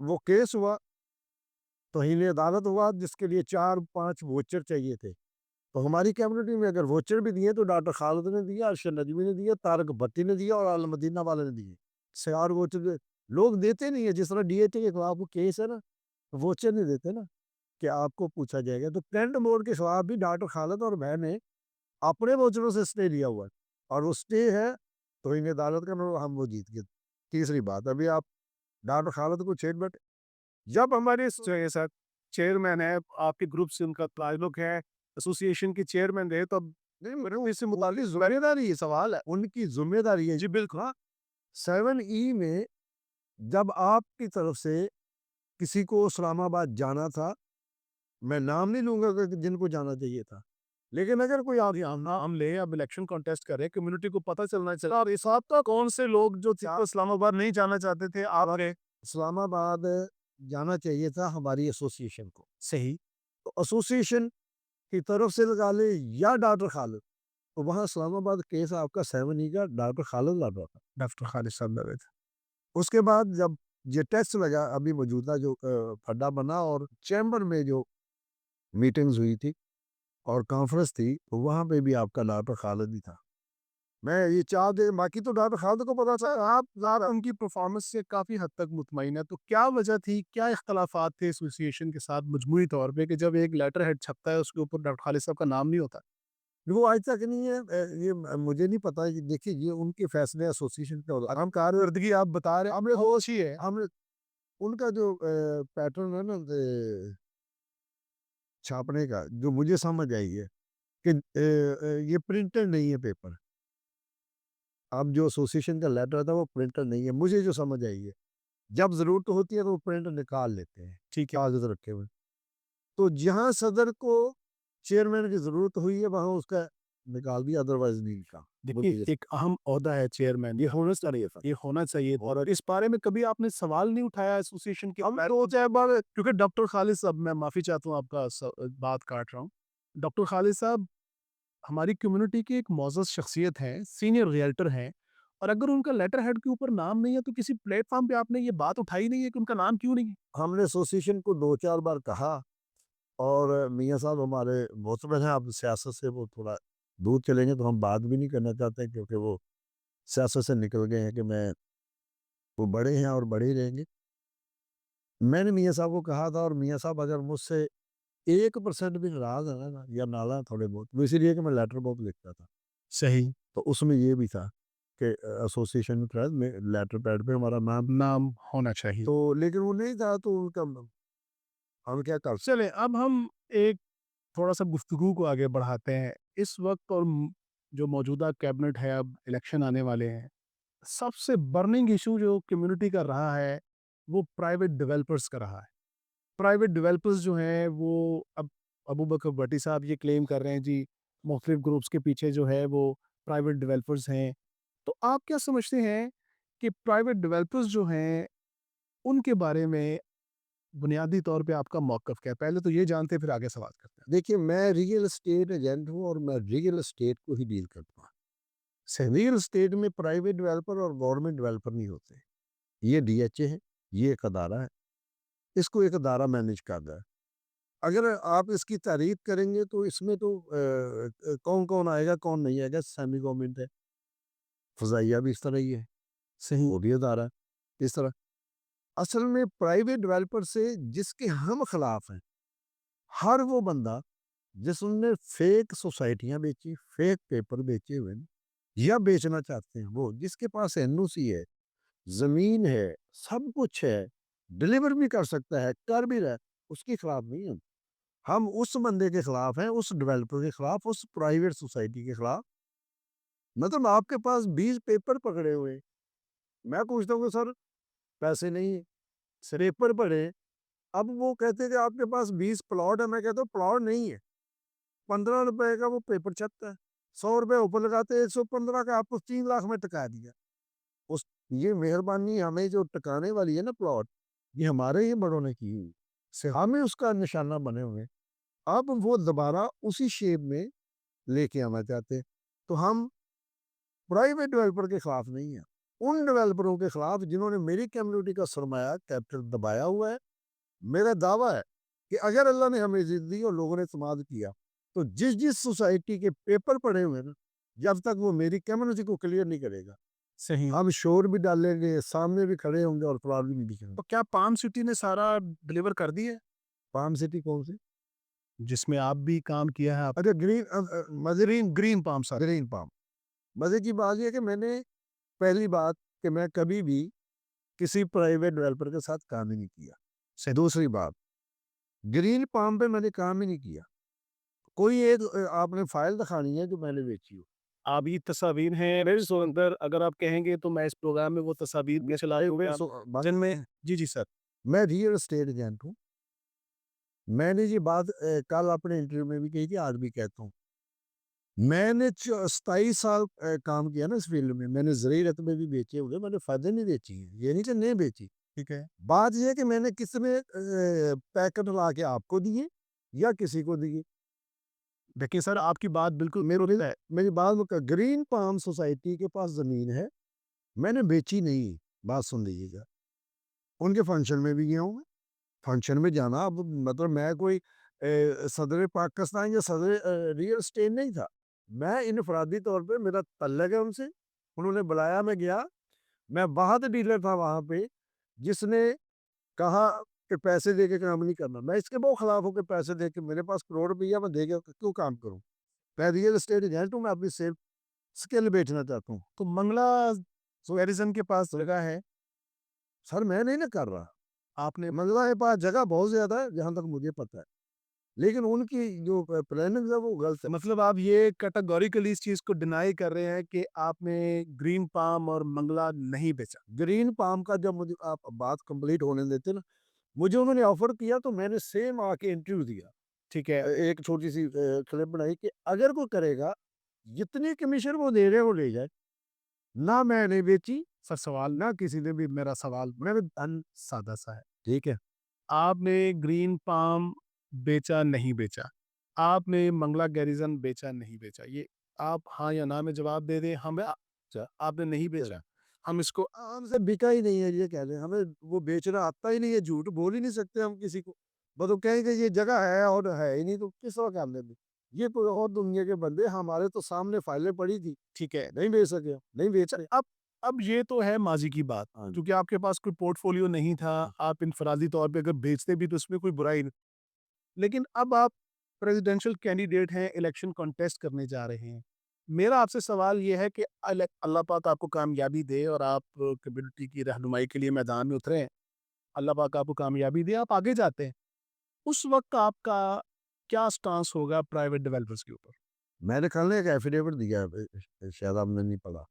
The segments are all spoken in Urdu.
وہ کیس ہوا، توہین عدالت ہوا، جس کے لیے 4-5 ووچر چاہیے تھے۔ تو ہماری کمیونٹی میں اگر ووچر بھی دیے تو ڈاکٹر خالد نے دیا، ارشد ندوی نے دیا، طارق بھٹی نے دیا اور المدینہ والے نے دیے۔ 4 ووچر لوگ دیتے نہیں ہیں، جس طرح ڈی ایچ اے کے خلاف وہ کیس ہے نا، ووچر نہیں دیتے نا کہ آپ کو پوچھا جائے گا۔ تو کرنٹ بورڈ کے خلاف بھی ڈاکٹر خالد اور میں نے اپنے ووچروں سے اسٹے لیا ہوا ہے، اور وہ اسٹے ہے توہین عدالت کا، ہم وہ جیت گئے۔ تیسری بات، ابھی آپ ڈاکٹر خالد کو چھیڑ بیٹھے۔ جب ہمارے ساتھ چیئرمین ہے، آپ کے گروپ سے ان کا تعلق ہے، ایسوسیشن کے چیئرمین رہے، تو اب نہیں، میرے کو اس سے متعلق ذمہ داری، یہ سوال ہے ان کی ذمہ داری ہے۔ جی بالکل. ہاں، 7E میں جب آپ کی طرف سے کسی کو اسلام آباد جانا تھا، میں نام نہیں لوں گا کہ جن کو جانا چاہیے تھا، لیکن اگر کوئی آپ ہم لے اب الیکشن کانٹیسٹ کر رہے، کمیونٹی کو پتہ چلنا چاہیے، اور اس آپ کا کون سے لوگ جو تھے اسلام آباد نہیں جانا چاہتے تھے، آپ گئے. اسلام آباد جانا چاہیے تھا ہماری ایسوسیشن کو، صحیح. تو ایسوسیشن کی طرف سے لگا لے یا ڈاکٹر خالد، تو وہاں اسلام آباد کیس آپ کا 7E کا ڈاکٹر خالد لڑ رہا تھا۔ ڈاکٹر خالد صاحب لگے تھے. اس کے بعد جب یہ ٹیسٹ لگا، ابھی موجودہ جو پھڈا بنا اور چیمبر میں جو میٹنگز ہوئی تھی اور کانفرنس تھی، تو وہاں پہ بھی آپ کا ڈاکٹر خالد ہی تھا۔ میں یہ چاہ دے، باقی تو ڈاکٹر خالد کو پتا تھا۔ آپ ذرا ان کی پرفارمنس سے کافی حد تک مطمئن ہے، تو کیا وجہ تھی، کیا اختلافات تھے ایسوسیشن کے ساتھ مجموعی طور پہ کہ جب ایک لیٹر ہیڈ چھپتا ہے اس کے اوپر ڈاکٹر خالد صاحب کا نام نہیں ہوتا؟ وہ آج تک نہیں ہے، یہ مجھے نہیں پتا۔ دیکھیے، یہ ان کے فیصلے ایسوسیشن کے ہوتے ہیں۔ ہم کارکردگی آپ بتا رہے ہم نے وہ اچھی ہے. ہم نے ان کا جو پیٹرن ہے نا چھاپنے کا، جو مجھے سمجھ آئی ہے کہ یہ پرنٹر نہیں ہے پیپر۔ اب جو ایسوسیشن کا لیٹر تھا وہ پرنٹر نہیں ہے، مجھے جو سمجھ آئی ہے، جب ضرورت ہوتی ہے تو وہ پرنٹر نکال لیتے ہیں، ٹھیک ہے. کاغذ رکھے ہوئے۔ تو جہاں صدر کو چیئرمین کی ضرورت ہوئی ہے وہاں اس کا نکال دیا، ادروائز نہیں نکال۔ دیکھیے، ایک اہم عہدہ ہے چیئرمین، یہ ہونا چاہیے تھا۔ یہ ہونا چاہیے، اور اس بارے میں کبھی آپ نے سوال نہیں اٹھایا ایسوسیشن کے؟ ہم تو چاہے بار، کیونکہ ڈاکٹر خالد صاحب، میں معافی چاہتا ہوں آپ کا بات کاٹ رہا ہوں، ڈاکٹر خالد صاحب ہماری کمیونٹی کی ایک معزز شخصیت ہے، سینئر ریئلٹر ہیں، اور اگر ان کا لیٹر ہیڈ کے اوپر نام نہیں ہے تو کسی پلیٹ فارم پہ آپ نے یہ بات اٹھائی نہیں ہے کہ ان کا نام کیوں نہیں ہے؟ ہم نے ایسوسیشن کو 2-4 بار کہا، اور میاں صاحب ہمارے معتبر ہیں، اب سیاست سے وہ تھوڑا دور چلیں گے تو ہم بات بھی نہیں کرنا چاہتے، کیونکہ وہ سیاست سے نکل گئے ہیں کہ وہ بڑے ہیں اور بڑے ہی رہیں گے۔ میں نے میاں صاحب کو کہا تھا، اور میاں صاحب اگر مجھ سے 1% بھی ناراض ہے نا، یا نالا تھوڑے بہت، وہ اسی لیے کہ میں لیٹر بہت لکھتا تھا، صحیح. تو اس میں یہ بھی تھا کہ ایسوسیشن میں لیٹر پیڈ پہ ہمارا نام، نام ہونا چاہیے. تو لیکن وہ نہیں تھا، تو ان کا ہم کیا کر سکتے۔ چلیں اب ہم ایک تھوڑا سا گفتگو کو آگے بڑھاتے ہیں. اس وقت اور جو موجودہ کیبنٹ ہے، اب الیکشن آنے والے ہیں، سب سے برننگ ایشو جو کمیونٹی کا رہا ہے وہ پرائیویٹ ڈیولپرز کا رہا ہے. پرائیویٹ ڈیولپرز جو ہیں وہ اب ابو بکر بھٹی صاحب یہ کلیم کر رہے ہیں جی مختلف گروپس کے پیچھے جو ہے وہ پرائیویٹ ڈیولپرز ہیں. تو آپ کیا سمجھتے ہیں کہ پرائیویٹ ڈیولپرز جو ہیں ان کے بارے میں بنیادی طور پہ آپ کا موقف کیا ہے؟ پہلے تو یہ جانتے ہیں، پھر آگے سوال کرتے ہیں. دیکھیے، میں ریئل اسٹیٹ ایجنٹ ہوں اور میں ریئل اسٹیٹ کو ہی ڈیل کرتا ہوں۔ ریئل اسٹیٹ میں پرائیویٹ ڈیولپر اور گورنمنٹ ڈیولپر نہیں ہوتے، یہ ڈی ایچ اے ہے، یہ ایک ادارہ ہے، اس کو ایک ادارہ مینیج کر رہا ہے۔ اگر آپ اس کی تعریف کریں گے تو اس میں تو کون کون آئے گا کون نہیں آئے گا، سیمی گورنمنٹ ہے، فضائیہ بھی اس طرح ہی ہے، صحیح. وہ بھی ادارہ ہے اس طرح۔ اصل میں پرائیویٹ ڈیولپر سے جس کے ہم خلاف ہیں، ہر وہ بندہ جس نے فیک سوسائٹیاں بیچی، فیک پیپر بیچے ہوئے یا بیچنا چاہتے ہیں، وہ جس کے پاس این او سی ہے، زمین ہے، سب کچھ ہے، ڈلیور بھی کر سکتا ہے، کر بھی رہا ہے، اس کے خلاف نہیں ہم اس بندے کے خلاف ہیں، اس ڈیولپر کے خلاف، اس پرائیویٹ سوسائٹی کے خلاف۔ مطلب آپ کے پاس 20 پیپر پکڑے ہوئے، میں پوچھتا ہوں کہ سر پیسے نہیں ہیں، پیپر پڑے، اب وہ کہتے ہیں کہ آپ کے پاس 20 پلاٹ ہے، میں کہتا ہوں پلاٹ نہیں ہے، 15 روپے کا وہ پیپر چھپتا ہے، 100 روپے اوپر لگاتے ہیں، 115 کا آپ کو 3 لاکھ میں ٹکا دیا۔ اس یہ مہربانی ہمیں جو ٹکانے والی ہے نا پلاٹ، یہ ہمارے ہی بڑوں نے کی ہوئی، ہمیں اس کا نشانہ بنے ہوئے، اب وہ دوبارہ اسی شیپ میں لے کے آنا چاہتے ہیں۔ تو ہم پرائیویٹ ڈیولپر کے خلاف نہیں ہیں، ان ڈیولپروں کے خلاف جنہوں نے میری کمیونٹی کا سرمایہ کیپٹل دبایا ہوا ہے. میرا دعویٰ ہے کہ اگر اللہ نے ہمیں عزت دی اور لوگوں نے اعتماد کیا تو جس سوسائٹی کے پیپر پڑے ہوئے ہیں نا، جب تک وہ میری کمیونٹی کو کلیئر نہیں کرے گا صحیح. ہم شور بھی ڈالیں گے، سامنے بھی کھڑے ہوں گے اور پرابلم بھی کریں گے. تو کیا پام سٹی نے سارا ڈلیور کر دی ہے پام سٹی کون سی؟ جس میں آپ بھی کام کیا ہے؟ آپ اچھا گرین مزرین green palm sir. Green palm. مزے کی بات یہ ہے کہ میں نے پہلی بات کہ میں کبھی بھی کسی پرائیویٹ ڈیولپر کے ساتھ کام ہی نہیں کیا. دوسری بات گرین پام پہ میں نے کام ہی نہیں کیا. کوئی ایک آپ نے فائل دکھانی ہے جو میں نے بیچی ہو. آپ یہ تصاویر ہیں میرے سو اندر، اگر آپ کہیں گے تو میں اس پروگرام میں وہ تصاویر بھی چلائے ہوئے ہیں جن میں جی جی سر. میں ریئل اسٹیٹ ایجنٹ ہوں. میں نے یہ بات کل اپنے انٹرویو میں بھی کہی تھی، آج بھی کہتا ہوں. میں نے 27 سال کام کیا نا اس فیلڈ میں. میں نے زرعی رقبے بھی بیچے ہوئے، میں نے فائدے نہیں بیچی ہیں، یہ نہیں کہ نہیں بیچی. ٹھیک ہے. بات یہ ہے کہ میں نے کس میں پیکٹ لا کے آپ کو دیے یا کسی کو دیے. دیکھیں سر، آپ کی بات بالکل میری بات گرین پام سوسائٹی کے پاس زمین ہے، میں نے بیچی نہیں. بات سن لیجیے گا. ان کے فنکشن میں بھی گیا ہوں. فنکشن میں جانا اب مطلب میں کوئی صدر پاکستان یا صدر ریئل اسٹیٹ نہیں تھا. میں انفرادی طور پہ میرا تعلق ہے ان سے. انہوں نے بلایا، میں گیا. میں بہت ڈیلر تھا وہاں پہ جس نے کہا کہ پیسے دے کے کام نہیں کرنا. میں اس کے بہت خلاف ہوں کہ پیسے دے کے، میرے پاس کروڑ روپیہ میں دے کے کیوں کام کروں. میں ریئل اسٹیٹ ایجنٹ ہوں، میں اپنی سیل اسکل بیچنا چاہتا ہوں. تو منگلہ گیریزن کے پاس جگہ ہے. سر میں نہیں نا کر رہا. آپ نے منگلہ کے پاس جگہ بہت زیادہ ہے جہاں تک مجھے پتہ ہے، لیکن ان کی جو پلاننگ ہے وہ غلط ہے. مطلب آپ یہ کیٹاگوریکلی اس چیز کو ڈینائی کر رہے ہیں کہ آپ نے گرین پام اور منگلہ نہیں بیچا. گرین پام کا جب مجھے آپ بات کمپلیٹ ہونے دیتے نا، مجھے انہوں نے آفر کیا تو میں نے سیم آ کے انٹرویو دیا. ٹھیک ہے. ایک چھوٹی سی کلپ بنائی کہ اگر کوئی کرے گا جتنی کمیشن وہ دے رہے وہ لے جائے. نہ میں نے بیچی، سر سوال نہ کسی نے بھی. میرا سوال میں نے سادہ سا ہے. ٹھیک ہے. آپ نے گرین پام بیچا نہیں بیچا، آپ نے منگلہ گیریزن بیچا نہیں بیچا، یہ آپ ہاں یا نہ میں جواب دے دیں. ہمیں آپ نے نہیں بیچا، ہم اس کو ہم سے بکا ہی نہیں ہے یہ کہہ رہے ہیں. ہمیں وہ بیچنا آتا ہی نہیں ہے. جھوٹ بول ہی نہیں سکتے ہم کسی کو. مطلب کہیں کہ یہ جگہ ہے اور ہے ہی نہیں تو کس وقت ہم نے بھی. یہ کوئی اور دنیا کے بندے، ہمارے تو سامنے فائلیں پڑی تھی. ٹھیک ہے. نہیں بیچ سکے، نہیں بیچ رہے. اب یہ تو ہے ماضی کی بات، کیونکہ آپ کے پاس کوئی پورٹ فولیو نہیں تھا. آپ انفرادی طور پہ اگر بیچتے بھی تو اس میں کوئی برائی نہیں. لیکن اب آپ پریزیڈینشل کینڈیڈیٹ ہیں، الیکشن کانٹیسٹ کرنے جا رہے ہیں. میرا آپ سے سوال یہ ہے کہ اللہ پاک آپ کو کامیابی دے اور آپ کمیونٹی کی رہنمائی کے لیے میدان میں اترے ہیں. اللہ پاک آپ کو کامیابی دے، آپ آگے جاتے ہیں. اس وقت آپ کا کیا سٹانس ہوگا پرائیویٹ ڈیولپرز کے اوپر؟ میں نے کل ایک ایفیڈیوٹ دیا ہے، شاید آپ نے نہیں پڑھا.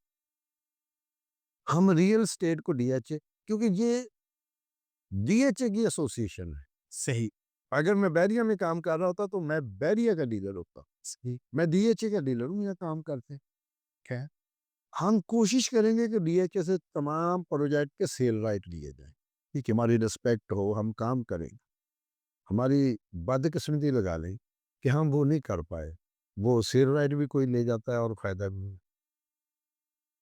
ہم ریئل اسٹیٹ کو ڈی ایچ اے، کیونکہ یہ ڈی ایچ اے کی ایسوسیشن ہے. صحیح. اگر میں بیریا میں کام کر رہا ہوتا تو میں بیریا کا ڈیلر ہوتا. صحیح. میں ڈی ایچ اے کا ڈیلر ہوں. یہاں کام کرتے ہیں. کیا ہم کوشش کریں گے کہ ڈی ایچ اے سے تمام پروجیکٹ کے سیل رائٹ لیے جائیں. ٹھیک ہے، ہماری رسپیکٹ ہو، ہم کام کریں. ہماری بدقسمتی لگا لیں کہ ہم وہ نہیں کر پائے. وہ سیل رائٹ بھی کوئی لے جاتا ہے اور فائدہ بھی.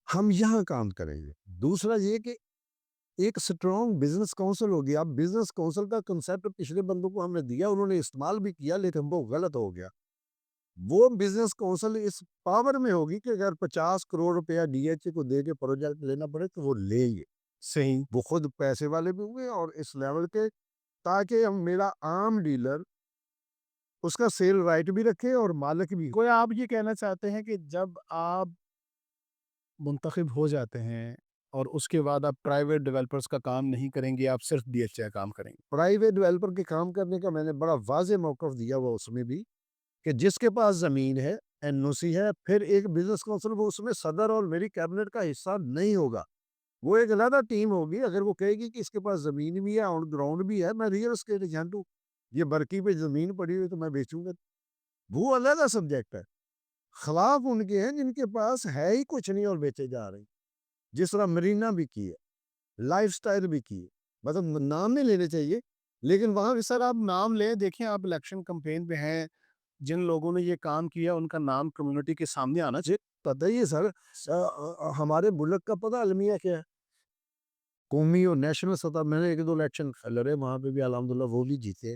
ہم یہاں کام کریں گے. دوسرا یہ کہ ایک سٹرونگ بزنس کونسل ہوگی. اب بزنس کونسل کا کنسیپٹ پچھلے بندوں کو ہم نے دیا، انہوں نے استعمال بھی کیا، لیکن وہ غلط ہو گیا. وہ بزنس کونسل اس پاور میں ہوگی کہ اگر 50 کروڑ روپیہ ڈی ایچ اے کو دے کے پروجیکٹ لینا پڑے تو وہ لیں گے. صحیح. وہ خود پیسے والے بھی ہوں گے اور اس لیول کے، تاکہ ہم میرا عام ڈیلر اس کا سیل رائٹ بھی رکھے اور مالک بھی. کوئی آپ یہ کہنا چاہتے ہیں کہ جب آپ منتخب ہو جاتے ہیں اور اس کے بعد آپ پرائیویٹ ڈیولپرز کا کام نہیں کریں گے، آپ صرف ڈی ایچ اے کام کریں گے؟ پرائیویٹ ڈیولپر کے کام کرنے کا میں نے بڑا واضح موقف دیا ہوا اس میں بھی کہ جس کے پاس زمین ہے، این او سی ہے، پھر ایک بزنس کونسل، وہ اس میں صدر اور میری کیبنٹ کا حصہ نہیں ہوگا. وہ ایک علیحدہ ٹیم ہوگی. اگر وہ کہے گی کہ اس کے پاس زمین بھی ہے، آن گراؤنڈ بھی ہے، میں ریئل اسٹیٹ ایجنٹ ہوں، یہ برکی پہ زمین پڑی ہوئی تو میں بیچوں گا، وہ علیحدہ سبجیکٹ ہے. خلاف ان کے ہیں جن کے پاس ہے ہی کچھ نہیں اور بیچے جا رہے ہیں. جس طرح مرینا بھی کی ہے، لائف سٹائل بھی کی ہے. مطلب نام نہیں لینے چاہیے لیکن وہاں سر آپ نام لیں. دیکھیں آپ الیکشن کمپین پہ ہیں، جن لوگوں نے یہ کام کیا ان کا نام کمیونٹی کے سامنے آنا چاہیے. پتہ ہی ہے سر، ہمارے ملک کا پتہ المیہ کیا ہے؟ قومی اور نیشنل سطح میں نے 1-2 الیکشن لڑے وہاں پہ بھی الحمدللہ وہ بھی جیتے۔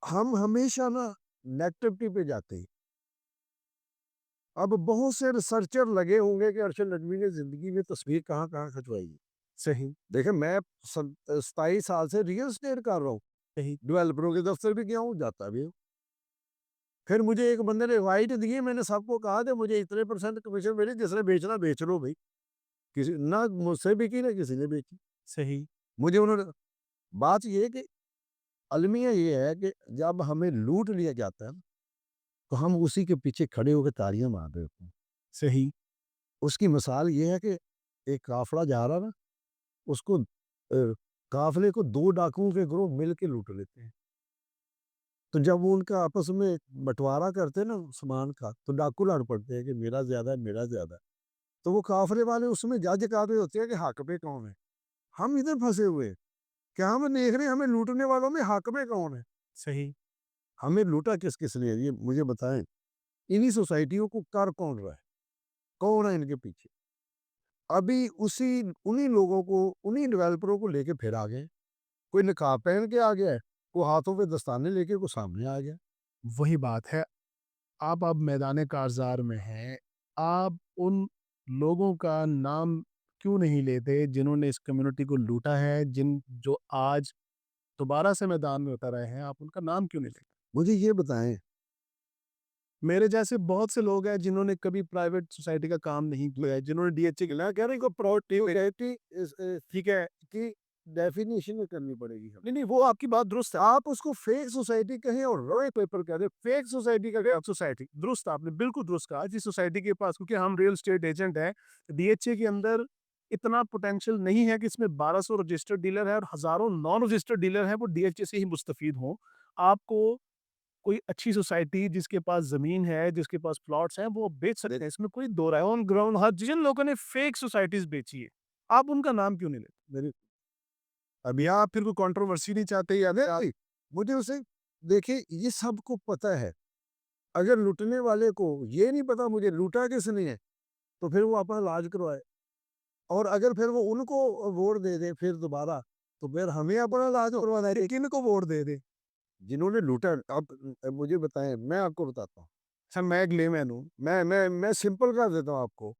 ہم ہمیشہ نا نیگیٹیوٹی پہ جاتے ہیں۔ اب بہت سے ریسرچر لگے ہوں گے کہ ارشد نقوی نے زندگی میں تصویر کہاں کہاں کھنچوائی ہے۔ صحیح، دیکھیں میں 27 سال سے ریئل اسٹیٹ کر رہا ہوں، صحیح، ڈیولپروں کے دفتر بھی گیا ہوں، جاتا بھی ہوں۔ پھر مجھے ایک بندے نے رائٹ دی، میں نے سب کو کہا کہ مجھے اتنے % کمیشن ملی، جس نے بیچنا بیچ لو بھائی، کسی نہ مجھ سے بکی نہ کسی نے بیچی۔ صحیح، مجھے انہوں نے بات یہ ہے کہ المیہ یہ ہے کہ جب ہمیں لوٹ لیا جاتا ہے تو ہم اسی کے پیچھے کھڑے ہو کے تالیاں مار رہے ہوتے ہیں۔ صحیح، اس کی مثال یہ ہے کہ ایک قافلہ جا رہا نا، اس کو قافلے کو 2 ڈاکوؤں کے گروہ مل کے لوٹ لیتے ہیں۔ تو جب وہ ان کا آپس میں بٹوارا کرتے ہیں نا سامان کا، تو ڈاکو لڑ پڑتے ہیں کہ میرا زیادہ ہے، میرا زیادہ ہے۔ تو وہ قافلے والے اس میں جج کر رہے ہوتے ہیں کہ حق پہ کون ہے۔ ہم ادھر پھنسے ہوئے ہیں کہ ہم دیکھ رہے ہیں ہمیں لوٹنے والوں میں حق پہ کون ہے۔ صحیح، ہمیں لوٹا کس نے؟ یہ مجھے بتائیں، انہی سوسائٹیوں کو کر کون رہا ہے؟ کون ہے ان کے پیچھے؟ ابھی انہی لوگوں کو، انہی ڈیولپروں کو لے کے پھر آ گئے۔ کوئی نقاب پہن کے آ گیا ہے، کوئی ہاتھوں پہ دستانے لے کے کوئی سامنے آ گیا۔ وہی بات ہے۔ آپ اب میدان کارزار میں ہیں، آپ ان لوگوں کا نام کیوں نہیں لیتے جنہوں نے اس کمیونٹی کو لوٹا ہے، جو آج دوبارہ سے میدان میں اتر رہے ہیں، آپ ان کا نام کیوں نہیں لیتے؟ مجھے یہ بتائیں، میرے جیسے بہت سے لوگ ہیں جنہوں نے کبھی پرائیویٹ سوسائٹی کا کام نہیں کیا ہے، جنہوں نے ڈی ایچ اے میں کہہ رہا ہوں کہ پراورٹی ٹھیک ہے کی ڈیفینیشن کرنی پڑے گی ہمیں۔ نہیں نہیں، وہ آپ کی بات درست ہے۔ آپ اس کو فیک سوسائٹی کہیں اور روئے پیپر کہہ دیں، فیک سوسائٹی کا کیا؟ سوسائٹی درست، آپ نے بالکل درست کہا۔ جس سوسائٹی کے پاس، کیونکہ ہم ریئل اسٹیٹ ایجنٹ ہیں، ڈی ایچ اے کے اندر اتنا پوٹینشیل نہیں ہے کہ اس میں 1200 رجسٹرڈ ڈیلر ہے اور ہزاروں نان رجسٹرڈ ڈیلر ہیں وہ ڈی ایچ اے سے ہی مستفید ہوں۔ آپ کو کوئی اچھی سوسائٹی جس کے پاس زمین ہے، جس کے پاس پلاٹس ہیں، وہ بیچ سکتے ہیں، اس میں کوئی دو رائے آن گراؤنڈ۔ ہر جن لوگوں نے فیک سوسائٹیز بیچی ہے، آپ ان کا نام کیوں نہیں لیتے؟ میری ابھی آپ پھر کوئی کنٹروورسی نہیں چاہتے یا نہیں، مجھے اسے دیکھیں، یہ سب کو پتہ ہے۔ اگر لوٹنے والے کو یہ نہیں پتا مجھے لوٹا کس نے ہے، تو پھر وہ اپنا علاج کروائے، اور اگر پھر وہ ان کو ووٹ دے دے پھر دوبارہ، تو پھر ہمیں اپنا علاج کروانا ہے۔ کن کو ووٹ دے دے؟ جنہوں نے لوٹا، اب مجھے بتائیں، میں آپ کو بتاتا ہوں، سر میں ایک لے مین ہوں۔ میں سمپل کر دیتا ہوں آپ کو۔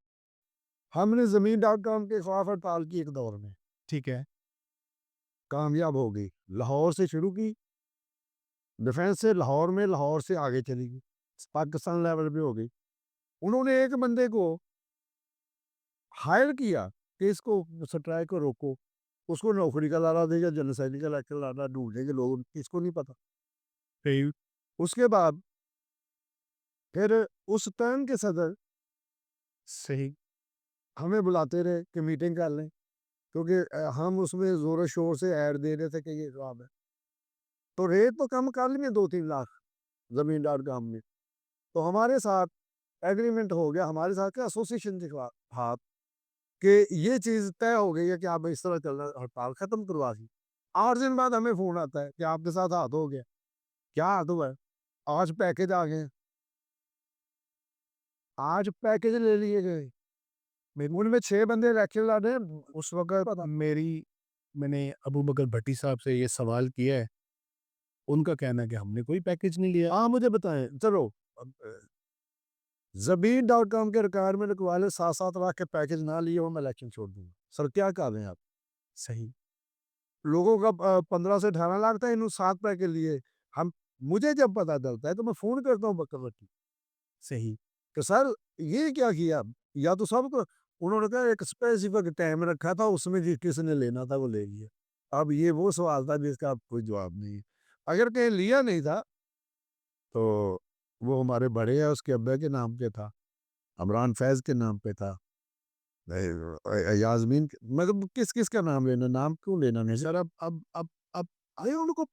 ہم نے زمین.com کے خلاف ہڑتال کی ایک دور میں، ٹھیک ہے، کامیاب ہو گئی۔ لاہور سے شروع کی، ڈیفینس سے لاہور میں، لاہور سے آگے چلی گئی، پاکستان لیول پہ ہو گئی۔ انہوں نے ایک بندے کو ہائر کیا کہ اس کو سٹرائک کو روکو، اس کو نوکری کا لانا دے گا، جنرل کا لیکچر لانا ڈھونڈیں گے لوگ، کس کو نہیں پتا۔ صحیح، اس کے بعد پھر اس ٹرم کے صدر صحیح، ہمیں بلاتے رہے کہ میٹنگ کر لیں، کیونکہ ہم اس میں زور و شور سے ایڈ دے رہے تھے کہ یہ جواب ہے۔ تو ریٹ تو کم کر لیے 2-3 لاکھ زمین.com میں، تو ہمارے ساتھ ایگریمنٹ ہو گیا، ہمارے ساتھ کیا ایسوسیشن کے ہاتھ، کہ یہ چیز طے ہو گئی ہے کہ آپ اس طرح چلنا، ہڑتال ختم کروا دی۔ 8 دن بعد ہمیں فون آتا ہے کہ آپ کے ساتھ ہاتھ ہو گیا۔ کیا ہاتھ ہوا ہے؟ آج پیکج آ گئے ہیں، آج پیکج لے لیے گئے، ان میں 6 بندے الیکشن لڑ رہے ہیں اس وقت۔ میں نے ابو بکر بھٹی صاحب سے یہ سوال کیا ہے، ان کا کہنا ہے کہ ہم نے کوئی پیکج نہیں لیا۔ ہاں مجھے بتائیں، چلو زمین.com کے ریکوائرمنٹ والے 7-7 لاکھ کے پیکج نہ لیے ہو، میں الیکشن چھوڑ دوں گا۔ سر کیا کر رہے ہیں آپ؟ صحیح، لوگوں کا 15 سے 18 لاکھ تھا، انہوں 7 پیکج لیے۔ ہم مجھے جب پتا چلتا ہے تو میں فون کرتا ہوں بکر بھٹی صحیح، کہ سر یہ کیا کیا؟ یا تو سب کو انہوں نے کہا ایک اسپیسیفک ٹائم رکھا تھا، اس میں کس نے لینا تھا وہ لے لیا۔ اب یہ وہ سوال تھا جس کا اب کوئی جواب نہیں ہے۔ اگر کہیں لیا نہیں تھا تو وہ ہمارے بڑے ہیں، اس کے ابا کے نام پہ تھا، عمران فیض کے نام پہ تھا، یاسمین مطلب کس کا نام لینا، نام کیوں لینا نہیں سر اب ارے ان کو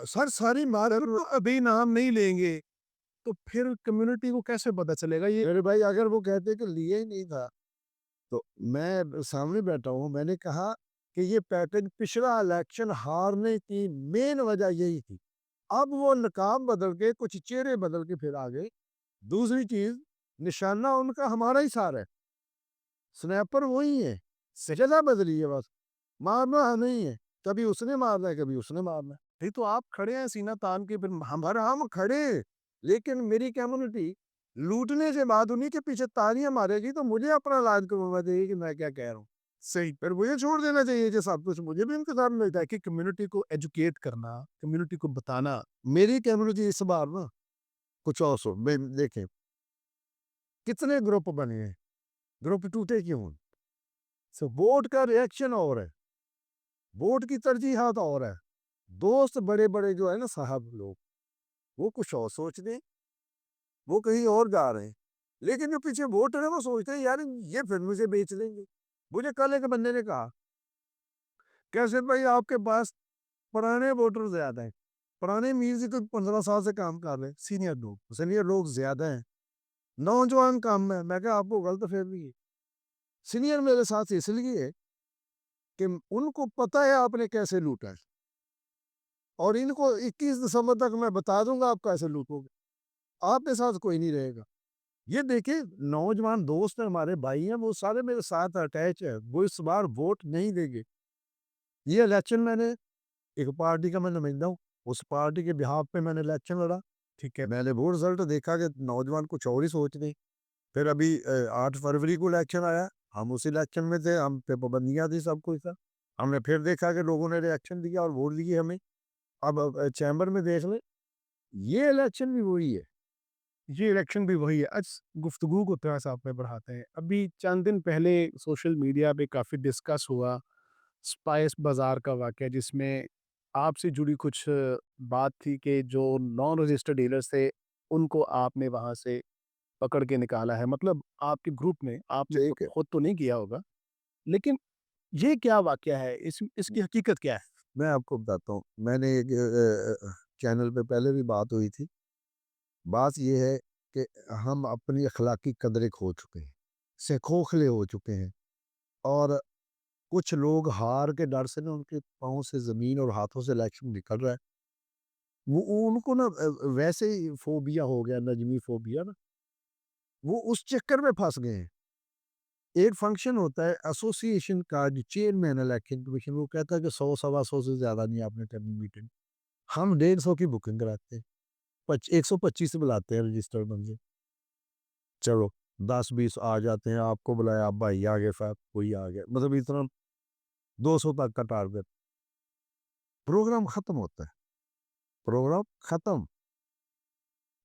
سر ساری مار ابھی نام نہیں لیں گے تو پھر کمیونٹی کو کیسے پتا چلے گا؟ یہ میرے بھائی اگر وہ کہتے کہ لیے ہی نہیں تھا، تو میں سامنے بیٹھا ہوں، میں نے کہا کہ یہ پیکج پچھلا الیکشن ہارنے کی مین وجہ یہی تھی۔ اب وہ نقاب بدل کے کچھ چہرے بدل کے پھر آ گئے۔ دوسری چیز نشانہ ان کا ہمارا ہی سارا ہے، سنیپر وہی ہے، جگہ بدلی ہے بس، مارنا نہیں ہے، کبھی اس نے مارنا ہے کبھی اس نے مارنا ہے۔ نہیں تو آپ کھڑے ہیں سینہ تان کے، پھر ہم کھڑے ہیں، لیکن میری کمیونٹی لوٹنے سے بعد انہیں کے پیچھے تالیاں مارے گی تو مجھے اپنا علاج کروانا چاہیے کہ میں کیا کہہ رہا ہوں، صحیح. پھر مجھے چھوڑ دینا چاہیے کہ سب کچھ مجھے بھی ان کے ساتھ ملتا ہے۔ کہ کمیونٹی کو ایجوکیٹ کرنا، کمیونٹی کو بتانا. میری کمیونٹی اس بار نا کچھ اور سو دیکھیں کتنے گروپ بنے ہیں، گروپ ٹوٹے کیوں؟ ووٹ کا ریئیکشن اور ہے، ووٹ کی ترجیحات اور ہے، دوست بڑے بڑے جو ہے نا صاحب لوگ وہ کچھ اور سوچ دیں، وہ کہیں اور جا رہے ہیں، لیکن جو پیچھے ووٹر ہے وہ سوچتے ہیں یار یہ پھر مجھے بیچ دیں گے۔ مجھے کل ایک بندے نے کہا کیسے بھائی آپ کے پاس پرانے ووٹر زیادہ ہیں، پرانے میر سے تو 15 سال سے کام کر رہے ہیں، سینئر لوگ زیادہ ہیں، نوجوان کام ہے۔ میں کہا آپ کو غلط فہمی ہے، سینئر میرے ساتھ اس لیے ہے کہ ان کو پتہ ہے آپ نے کیسے لوٹا ہے، اور ان کو 21 دسمبر تک میں بتا دوں گا آپ کیسے لوٹو گے، آپ کے ساتھ کوئی نہیں رہے گا۔ یہ دیکھیں نوجوان دوست ہیں ہمارے بھائی ہیں، وہ سارے میرے ساتھ اٹیچ ہے، وہ اس بار ووٹ نہیں دیں گے۔ یہ الیکشن میں نے ایک پارٹی کا میں نمائندہ ہوں، اس پارٹی کے بہاف پہ میں نے الیکشن لڑا، ٹھیک ہے. میں نے وہ رزلٹ دیکھا کہ نوجوان کچھ اور ہی سوچ رہے۔ پھر ابھی 8 فروری کو الیکشن آیا، ہم اسی الیکشن میں تھے، ہم پہ پابندیاں تھی، سب کچھ تھا، ہم نے پھر دیکھا کہ لوگوں نے ریئیکشن دیا اور ووٹ دیے ہمیں۔ اب چیمبر میں دیکھ لیں یہ الیکشن بھی وہی ہے۔ یہ الیکشن بھی وہی ہے. گفتگو کو تھوڑا سا آپ میں بڑھاتے ہیں. ابھی چند دن پہلے سوشل میڈیا پہ کافی ڈسکس ہوا اسپائس بازار کا واقعہ، جس میں آپ سے جڑی کچھ بات تھی کہ جو نان رجسٹرڈ ڈیلرز تھے ان کو آپ نے وہاں سے پکڑ کے نکالا ہے. مطلب آپ کے گروپ میں، آپ نے ٹھیک ہے، خود تو نہیں کیا ہوگا، لیکن یہ کیا واقعہ ہے، اس کی حقیقت کیا ہے؟ میں آپ کو بتاتا ہوں، میں نے ایک چینل پہ پہلے بھی بات ہوئی تھی، بات یہ ہے کہ ہم اپنی اخلاقی قدریں کھو چکے ہیں، سے کھوکھلے ہو چکے ہیں، اور کچھ لوگ ہار کے ڈر سے نا ان کے پاؤں سے زمین اور ہاتھوں سے الیکشن نکل رہا ہے، وہ ان کو نا ویسے ہی فوبیا ہو گیا، نجمی فوبیا نا، وہ اس چکر میں پھنس گئے ہیں۔ ایک فنکشن ہوتا ہے ایسوسی ایشن کا، جو چیئرمین الیکشن کمیشن، وہ کہتا ہے کہ 100 سوا 100 سے زیادہ نہیں آپ نے کرنی میٹنگ، ہم 150 کی بکنگ کراتے ہیں، 125 بلاتے ہیں رجسٹرڈ بندے، چلو 10 20 آ جاتے ہیں، آپ کو بلایا، آپ بھائی آگے، صاحب کوئی آ گیا، مطلب اتنا 200 تک کا ٹارگیٹ، پروگرام ختم ہوتا ہے، پروگرام ختم،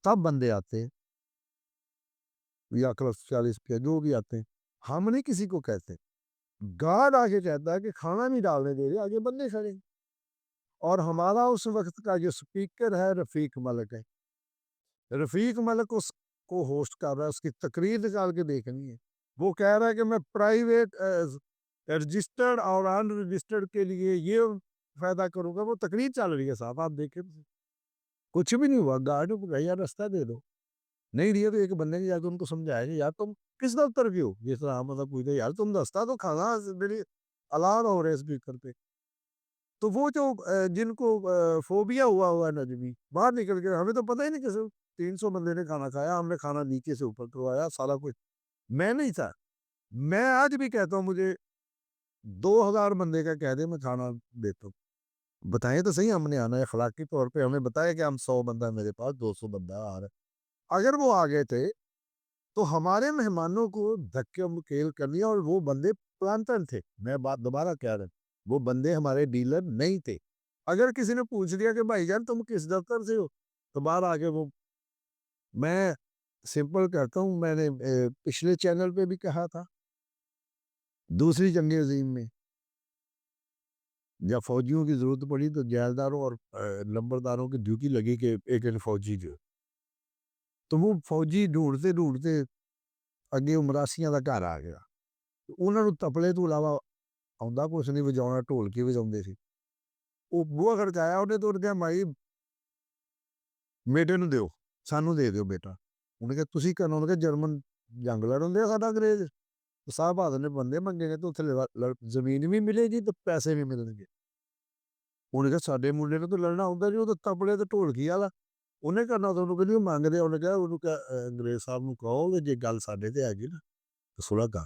تب بندے آتے ہیں، یا 40 پہ جو بھی آتے ہیں، ہم نہیں کسی کو کہتے، گارڈ آگے کہتا ہے کہ کھانا نہیں ڈالنے دے رہے، آگے بندے کھڑے ہیں، اور ہمارا اس وقت کا جو سپیکر ہے رفیق ملک ہے، رفیق ملک اس کو ہوسٹ کر رہا ہے، اس کی تقریر نکال کے دیکھنی ہے، وہ کہہ رہا ہے کہ میں پرائیویٹ رجسٹرڈ اور ان رجسٹرڈ کے لیے یہ فائدہ کروں گا، وہ تقریر چل رہی ہے صاحب، آپ دیکھیں کچھ بھی نہیں ہوا، گارڈ کو یار راستہ دے دو، نہیں دیا تو ایک بندے نے جا کے ان کو سمجھایا کہ یار تم کس دفتر کے ہو، جس طرح مطلب پوچھتے یار تم راستہ تو کھانا میری الان ہو رہے اسپیکر پہ، تو وہ جو جن کو فوبیا ہوا ہے نجمی، باہر نکل کے، ہمیں تو پتہ ہی نہیں کیسے 300 بندے نے کھانا کھایا، ہم نے کھانا نیچے سے اوپر کروایا سارا کچھ، میں نہیں تھا، میں آج بھی کہتا ہوں مجھے 2000 بندے کا کہہ دے میں کھانا دیتا ہوں، بتائیں تو صحیح، ہم نے آنا ہے اخلاقی طور پہ، ہمیں بتایا کہ ہم 100 بندہ میرے پاس 200 بندہ آ رہا ہے، اگر وہ آ گئے تھے تو ہمارے مہمانوں کو دھکے مکیل کر لیا، اور وہ بندے پلانٹر تھے، میں بات دوبارہ کہہ رہا ہوں، وہ بندے ہمارے ڈیلر نہیں تھے، اگر کسی نے پوچھ لیا کہ بھائی جان تم کس دفتر سے ہو تو باہر آگے وہ، میں سمپل کہتا ہوں، میں نے پچھلے چینل پہ بھی کہا تھا، دوسری جنگ عظیم میں جب فوجیوں کی ضرورت پڑی تو جہلداروں اور لمبرداروں کی ڈیوٹی لگی کہ ایک فوجی جو، تو وہ فوجی ڈھونڈتے ڈھونڈتے اگے امراسیاں دا گھر آ گیا، انہوں نے تپلے تو علاوہ آਉਂਦਾ ਕੁਛ ਨਹੀਂ ਵਜਾਉਣਾ, ਢੋਲਕੀ ਵਜਾਉਂਦੇ ਸੀ, ਉਹ ਬੂਹਾ ਖੜਕਾਇਆ ਉਹਨੇ, ਤੋਂ ਕਿਹਾ ਮਾਈ ਬੇਟੇ ਨੂੰ ਦਿਓ, ਸਾਨੂੰ ਦੇ ਦਿਓ ਬੇਟਾ, ਉਹਨੇ ਕਿਹਾ ਤੁਸੀਂ ਕਰਨਾ, ਉਹਨੇ ਕਿਹਾ ਜਰਮਨ ਜੰਗ ਲੜਨ ਦੇ ਸਾਡਾ ਅੰਗਰੇਜ਼, ਸਾਹਿਬ ਬਹਾਦਰ ਨੇ ਬੰਦੇ ਮੰਗੇ ਨੇ, ਤੇ ਉੱਥੇ ਜ਼ਮੀਨ ਵੀ ਮਿਲੇਗੀ ਤੇ ਪੈਸੇ ਵੀ ਮਿਲਣਗੇ, ਉਹਨੇ ਕਿਹਾ ਸਾਡੇ ਮੁੰਡੇ ਨੂੰ ਤਾਂ ਲੜਨਾ ਆਉਂਦਾ ਜੀ, ਉਹ ਤਾਂ ਤਪਲੇ ਤੇ ਢੋਲਕੀ ਵਾਲਾ, ਉਹਨੇ ਕਰਨਾ ਤਾਂ ਉਹਨੂੰ ਕਹਿੰਦੀ ਉਹ ਮੰਗਦੇ ਆ, ਉਹਨੇ ਕਿਹਾ ਉਹਨੂੰ ਅੰਗਰੇਜ਼ ਸਾਹਿਬ ਨੂੰ ਕਹੋ ਕਿ ਜੇ ਗੱਲ ਸਾਡੇ ਤੇ ਹੈਗੀ ਨਾ ਤਾਂ ਸੁਲਹ ਕਰ।